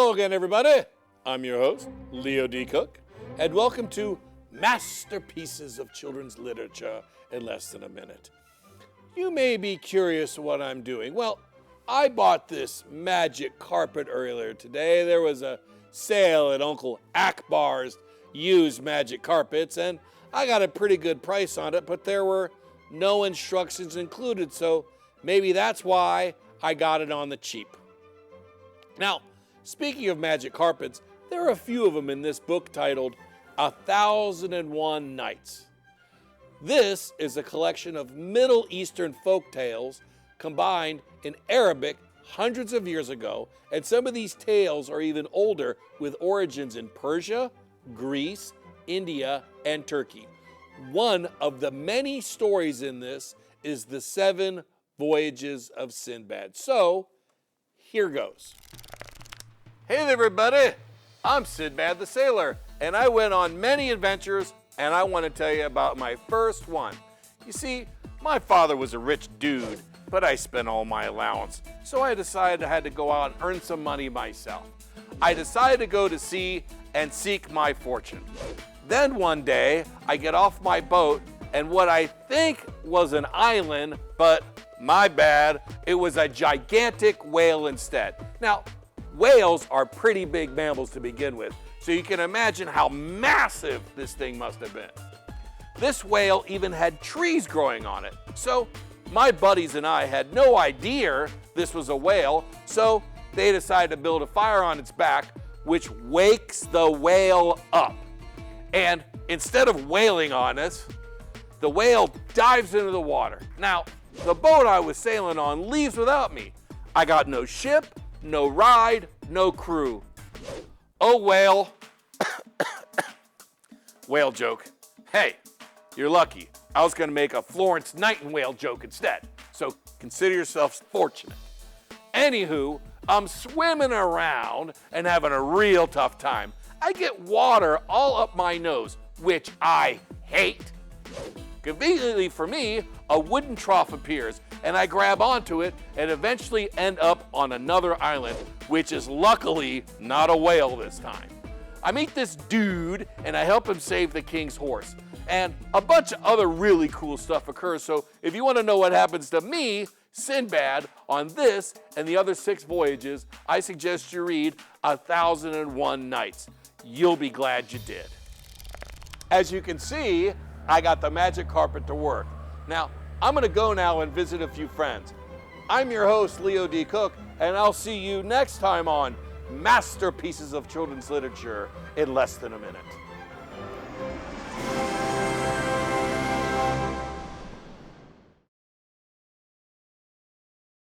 Hello again, everybody. I'm your host, Leo D. Cook, and welcome to Masterpieces of Children's Literature in Less Than a Minute. You may be curious what I'm doing. Well, I bought this magic carpet earlier today. There was a sale at Uncle Akbar's used magic carpets, and I got a pretty good price on it, but there were no instructions included, so maybe that's why I got it on the cheap. Now, speaking of magic carpets, there are a few of them in this book titled 1001 Nights. This is a collection of Middle Eastern folk tales combined in Arabic hundreds of years ago, and some of these tales are even older with origins in Persia, Greece, India, and Turkey. One of the many stories in this is the 7 Voyages of Sinbad. So, here goes. Hey there, everybody. I'm Sinbad the Sailor, and I went on many adventures, and I want to tell you about my first one. You see, my father was a rich dude, but I spent all my allowance, so I decided I had to go out and earn some money myself. I decided to go to sea and seek my fortune. Then one day, I get off my boat, and what I think was an island, but my bad, it was a gigantic whale instead. Now, whales are pretty big mammals to begin with, so you can imagine how massive this thing must have been. This whale even had trees growing on it, so my buddies and I had no idea this was a whale, so they decided to build a fire on its back, which wakes the whale up. And instead of wailing on us, the whale dives into the water. Now, the boat I was sailing on leaves without me. I got no ship, no ride, no crew. Oh, whale. Whale joke. Hey, you're lucky. I was going to make a Florence Nightingale joke instead, so consider yourselves fortunate. Anywho, I'm swimming around and having a real tough time. I get water all up my nose, which I hate. Conveniently for me, a wooden trough appears, and I grab onto it and eventually end up on another island, which is luckily not a whale this time. I meet this dude, and I help him save the king's horse. And a bunch of other really cool stuff occurs, so if you want to know what happens to me, Sinbad, on this and the other 6 voyages, I suggest you read 1001 Nights. You'll be glad you did. As you can see, I got the magic carpet to work. Now, I'm going to go now and visit a few friends. I'm your host, Leo D. Cook, and I'll see you next time on Masterpieces of Children's Literature in Less Than a Minute.